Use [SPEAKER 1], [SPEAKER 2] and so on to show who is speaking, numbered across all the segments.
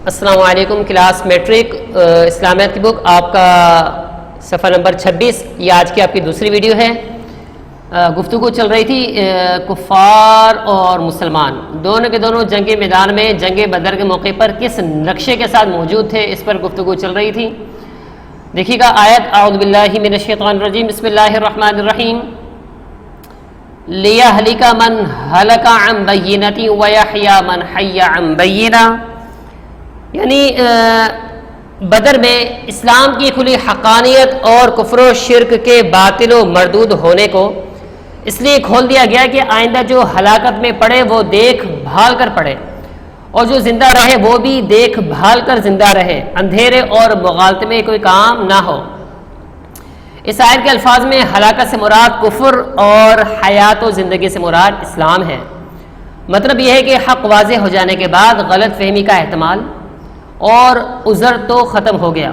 [SPEAKER 1] السلام علیکم class matric اسلامیات کی بک آپ کا صفحہ نمبر 26. یہ آج کی آپ کی دوسری ویڈیو ہے. گفتگو چل رہی تھی کفار اور مسلمان دونوں کے دونوں جنگ میدان میں جنگ بدر کے موقع پر کس نقشے کے ساتھ موجود تھے، اس پر گفتگو چل رہی تھی. دیکھیے گا آیت: اعوذ باللہ من الشیطان الرجیم، بسم اللہ الرحمن الرحیم. لیہلک من ہلک عن بینۃ ویحیی من حی عن بینہ. یعنی بدر میں اسلام کی کھلی حقانیت اور کفر و شرک کے باطل و مردود ہونے کو اس لیے کھول دیا گیا کہ آئندہ جو ہلاکت میں پڑے وہ دیکھ بھال کر پڑے، اور جو زندہ رہے وہ بھی دیکھ بھال کر زندہ رہے، اندھیرے اور مغالطے میں کوئی کام نہ ہو. اس آیت کے الفاظ میں ہلاکت سے مراد کفر اور حیات و زندگی سے مراد اسلام ہے. مطلب یہ ہے کہ حق واضح ہو جانے کے بعد غلط فہمی کا احتمال اور عذر تو ختم ہو گیا.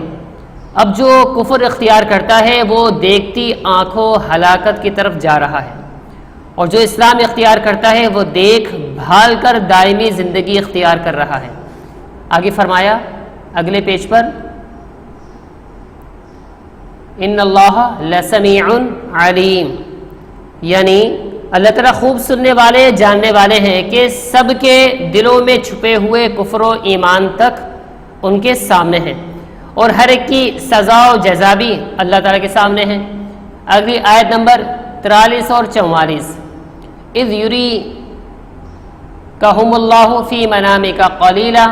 [SPEAKER 1] اب جو کفر اختیار کرتا ہے وہ دیکھتی آنکھوں ہلاکت کی طرف جا رہا ہے، اور جو اسلام اختیار کرتا ہے وہ دیکھ بھال کر دائمی زندگی اختیار کر رہا ہے. آگے فرمایا اگلے پیج پر، ان اللہ لسمیع علیم، یعنی اللہ تعالیٰ خوب سننے والے جاننے والے ہیں کہ سب کے دلوں میں چھپے ہوئے کفر و ایمان تک ان کے سامنے ہیں، اور ہر ایک کی سزا و جزا بھی اللہ تعالیٰ کے سامنے ہے. اگلی آیت نمبر 43 اور 44، اذ یریکہم اللہ فی منامک قلیلا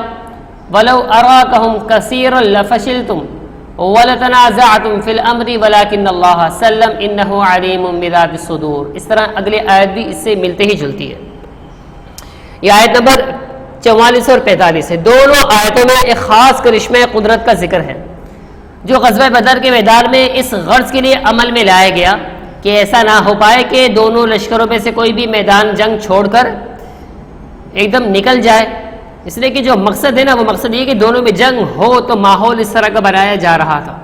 [SPEAKER 1] ولو اراکہم کثیرا لفشلتم وَلَتَنَازَعْتُمْ فِي الْأَمْرِ وَلَكِنَّ اللَّهَ سَلَّمَ إِنَّهُ عَلِيمٌ بِذَاتِ الصُّدُورِ. اس طرح اگلی آیت بھی اس سے ملتے ہی جلتی ہے. یہ آیت نمبر 44 اور 45 ہے. دونوں آیتوں میں ایک خاص کرشمہ قدرت کا ذکر ہے جو غزوہ بدر کے میدان میں اس غرض کے لیے عمل میں لایا گیا کہ ایسا نہ ہو پائے کہ دونوں لشکروں میں سے کوئی بھی میدان جنگ چھوڑ کر ایک دم نکل جائے. اس لیے کہ جو مقصد ہے نا، وہ مقصد یہ کہ دونوں میں جنگ ہو، تو ماحول اس طرح کا بنایا جا رہا تھا.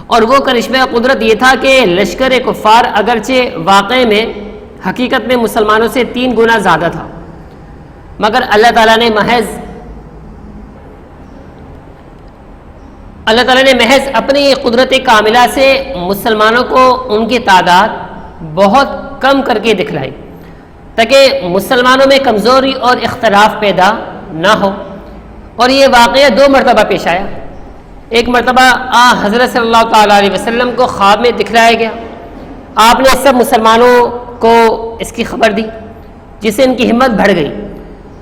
[SPEAKER 1] اور وہ کرشمہ قدرت یہ تھا کہ لشکر کفار اگرچہ واقع میں حقیقت میں مسلمانوں سے 3 گنا زیادہ تھا، مگر اللہ تعالیٰ نے محض اپنی قدرت کاملہ سے مسلمانوں کو ان کی تعداد بہت کم کر کے دکھلائی تاکہ مسلمانوں میں کمزوری اور اختلاف پیدا نہ ہو. اور یہ واقعہ 2 مرتبہ پیش آیا. ایک مرتبہ حضرت صلی اللہ تعالیٰ علیہ وسلم کو خواب میں دکھلایا گیا. آپ نے سب مسلمانوں کو اس کی خبر دی، جس سے ان کی ہمت بڑھ گئی.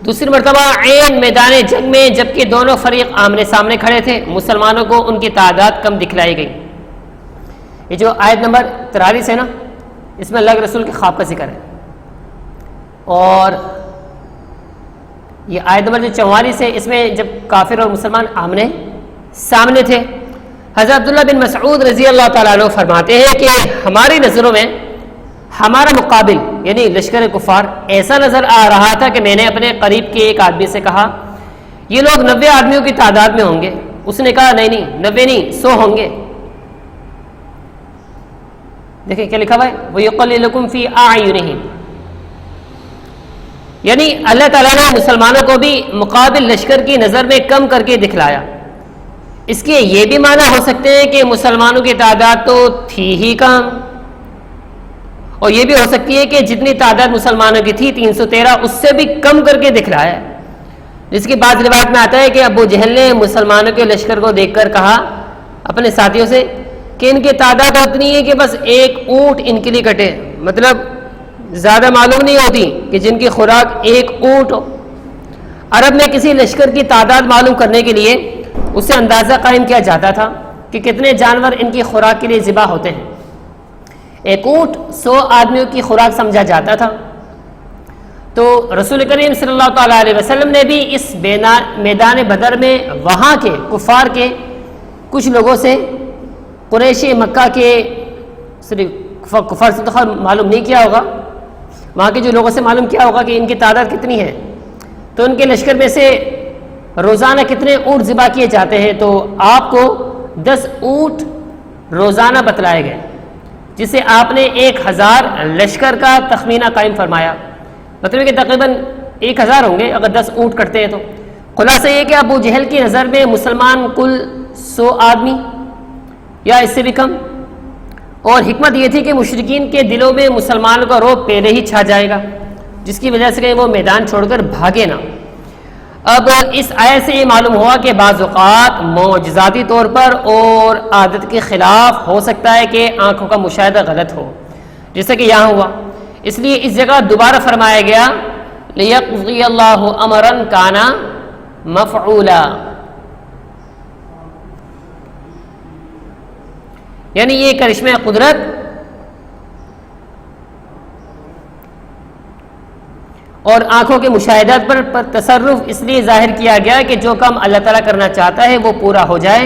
[SPEAKER 1] دوسری مرتبہ عین میدان جنگ میں جبکہ دونوں فریق آمنے سامنے کھڑے تھے، مسلمانوں کو ان کی تعداد کم دکھلائی گئی. یہ جو آیت نمبر 43 ہے نا، اس میں اللہ کے رسول کے خواب کا ذکر ہے. اور یہ آیت نمبر جو 44 ہے، اس میں جب کافر اور مسلمان آمنے سامنے تھے، حضرت عبداللہ بن مسعود رضی اللہ تعالیٰ عنہ فرماتے ہیں کہ ہماری نظروں میں ہمارا مقابل یعنی لشکر کفار ایسا نظر آ رہا تھا کہ میں نے اپنے قریب کے ایک آدمی سے کہا، یہ لوگ 90 آدمیوں کی تعداد میں ہوں گے. اس نے کہا نہیں 90 نہیں 100 ہوں گے. دیکھیں کیا لکھا ہوا ہے، وَيُقَلِّلُكُمْ فِي أَعْيُنِهِمْ، یعنی اللہ تعالیٰ نے مسلمانوں کو بھی مقابل لشکر کی نظر میں کم کر کے دکھلایا. اس کے یہ بھی معنی ہو سکتے ہیں کہ مسلمانوں کی تعداد تو تھی ہی کم، اور یہ بھی ہو سکتی ہے کہ جتنی تعداد مسلمانوں کی تھی 313 اس سے بھی کم کر کے دکھلایا ہے. جس کی بعض روایت میں آتا ہے کہ ابو جہل نے مسلمانوں کے لشکر کو دیکھ کر کہا اپنے ساتھیوں سے کہ ان کی تعداد اتنی ہے کہ بس ایک اونٹ ان کے لیے کٹے. مطلب زیادہ معلوم نہیں ہوتی کہ جن کی خوراک ایک اونٹ ہو. عرب میں کسی لشکر کی تعداد معلوم کرنے کے لیے اس سے اندازہ قائم کیا جاتا تھا کہ کتنے جانور ان کی خوراک کے لیے ذبح ہوتے ہیں. ایک اونٹ 100 آدمیوں کی خوراک سمجھا جاتا تھا. تو رسول کریم صلی اللہ تعالیٰ علیہ وسلم نے بھی اس میدان بدر میں وہاں کے کفار کے کچھ لوگوں سے، قریش مکہ کے کفار سے تو معلوم نہیں کیا ہوگا، وہاں کے جو لوگوں سے معلوم کیا ہوگا کہ ان کی تعداد کتنی ہے، تو ان کے لشکر میں سے روزانہ کتنے اونٹ ذبح کیے جاتے ہیں. تو آپ کو 10 اونٹ روزانہ بتلائے گئے، جس سے آپ نے 1000 لشکر کا تخمینہ قائم فرمایا. مطلب کہ تقریباً 1000 ہوں گے اگر 10 اونٹ کٹتے ہیں تو. خلاصہ یہ کہ ابو جہل کی نظر میں مسلمان کل 100 آدمی یا اس سے بھی کم، اور حکمت یہ تھی کہ مشرکین کے دلوں میں مسلمانوں کا رعب پہلے ہی چھا جائے گا، جس کی وجہ سے کہ وہ میدان چھوڑ کر بھاگے نہ۔ اب اس آیت سے یہ معلوم ہوا کہ بعض اوقات معجزاتی طور پر اور عادت کے خلاف ہو سکتا ہے کہ آنکھوں کا مشاہدہ غلط ہو، جیسا کہ یہاں ہوا۔ اس لیے اس جگہ دوبارہ فرمایا گیا لِيَقْضِيَ اللَّهُ أَمْرًا كَانَ مَفْعُولًا، یعنی یہ کرشمہ قدرت اور آنکھوں کے مشاہدات پر تصرف اس لیے ظاہر کیا گیا کہ جو کام اللہ تعالیٰ کرنا چاہتا ہے وہ پورا ہو جائے،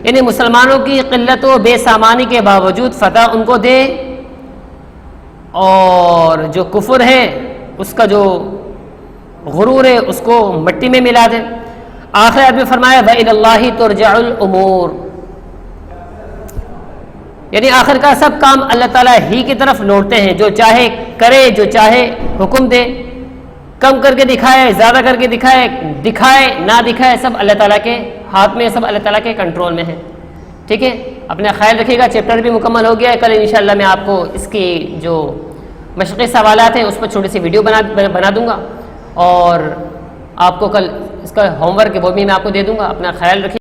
[SPEAKER 1] یعنی مسلمانوں کی قلت و بے سامانی کے باوجود فتح ان کو دے، اور جو کفر ہے اس کا جو غرور ہے اس کو مٹی میں ملا دے۔ آخر آیت میں فرمایا وَإِلَى اللَّهِ تُرْجَعُ الْأُمُورُ، یعنی آخر کا سب کام اللہ تعالیٰ ہی کی طرف لوٹتے ہیں، جو چاہے کرے جو چاہے حکم دے، کم کر کے دکھائے زیادہ کر کے دکھائے نہ دکھائے، سب اللہ تعالیٰ کے ہاتھ میں، سب اللہ تعالیٰ کے کنٹرول میں ہے۔ ٹھیک ہے، اپنا خیال رکھیے گا، چیپٹر بھی مکمل ہو گیا ہے۔ کل انشاءاللہ میں آپ کو اس کی جو مشقی سوالات ہیں اس پر چھوٹی سی ویڈیو بنا دوں گا، اور آپ کو کل اس کا ہوم ورک وہ بھی میں آپ کو دے دوں گا۔ اپنا خیال رکھیے۔